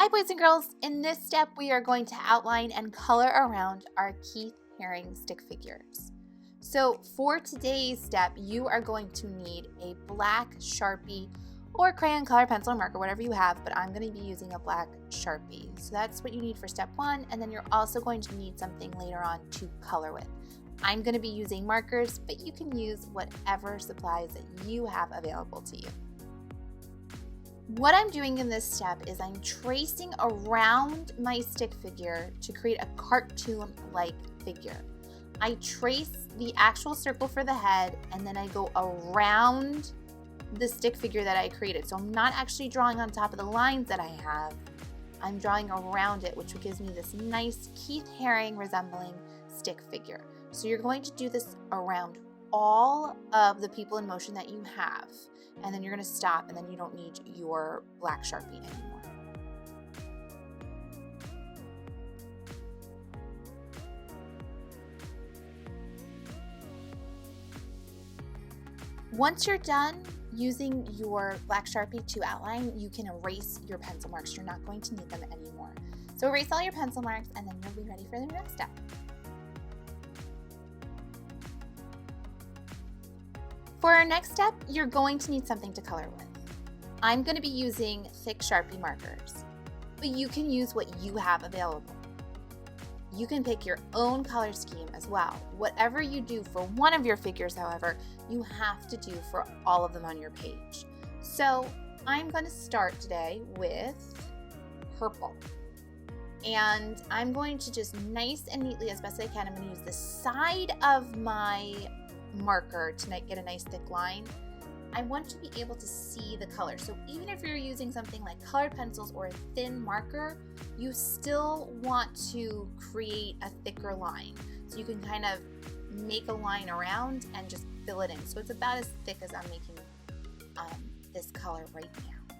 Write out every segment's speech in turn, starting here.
Hi boys and girls, in this step we are going to outline and color around our Keith Haring stick figures. So for today's step, you are going to need a black Sharpie or crayon, color pencil, or marker, whatever you have, but I'm going to be using a black Sharpie. So that's what you need for step one, and then you're also going to need something later on to color with. I'm going to be using markers, but you can use whatever supplies that you have available to you. What I'm doing in this step is I'm tracing around my stick figure to create a cartoon-like figure. I trace the actual circle for the head and then I go around the stick figure that I created. So I'm not actually drawing on top of the lines that I have. I'm drawing around it, which gives me this nice Keith Haring resembling stick figure. So you're going to do this around all of the people in motion that you have. And then you're going to stop, and then you don't need your black Sharpie anymore. Once you're done using your black Sharpie to outline, you can erase your pencil marks. You're not going to need them anymore. So erase all your pencil marks, and then you'll be ready for the next step. For our next step, you're going to need something to color with. I'm going to be using thick Sharpie markers, but you can use what you have available. You can pick your own color scheme as well. Whatever you do for one of your figures, however, you have to do for all of them on your page. So I'm going to start today with purple. And I'm going to just nice and neatly, as best I can, I'm going to use the side of my marker to get a nice thick line. I want to be able to see the color. So even if you're using something like colored pencils or a thin marker, you still want to create a thicker line. So you can kind of make a line around and just fill it in. So it's about as thick as I'm making this color right now.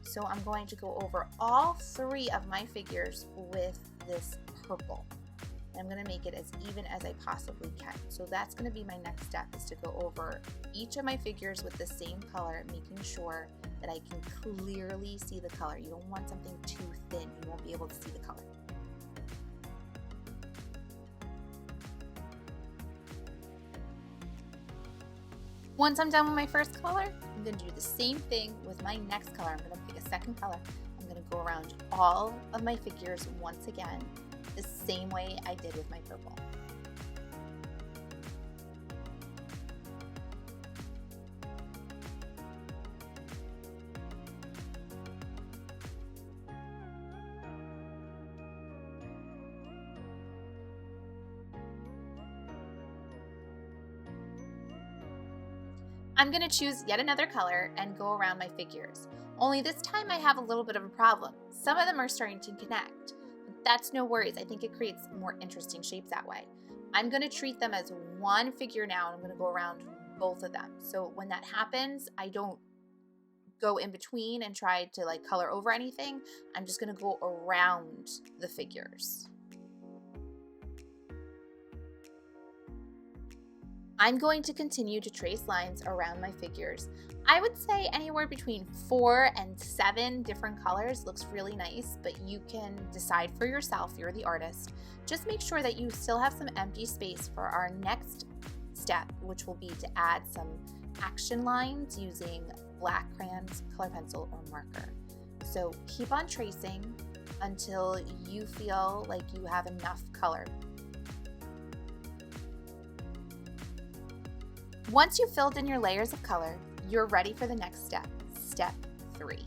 So I'm going to go over all three of my figures with this purple. I'm going to make it as even as I possibly can. So that's going to be my next step, is to go over each of my figures with the same color, making sure that I can clearly see the color. You don't want something too thin. You won't be able to see the color. Once I'm done with my first color, I'm going to do the same thing with my next color. I'm going to pick a second color. I'm going to go around all of my figures once again, the same way I did with my purple. I'm going to choose yet another color and go around my figures. Only this time I have a little bit of a problem. Some of them are starting to connect. That's no worries. I think it creates more interesting shapes that way. I'm going to treat them as one figure now, and I'm going to go around both of them. So when that happens, I don't go in between and try to color over anything. I'm just going to go around the figures. I'm going to continue to trace lines around my figures. I would say anywhere between 4 and 7 different colors looks really nice, but you can decide for yourself. You're the artist. Just make sure that you still have some empty space for our next step, which will be to add some action lines using black crayons, color pencil, or marker. So keep on tracing until you feel like you have enough color. Once you've filled in your layers of color, you're ready for the next step, step 3.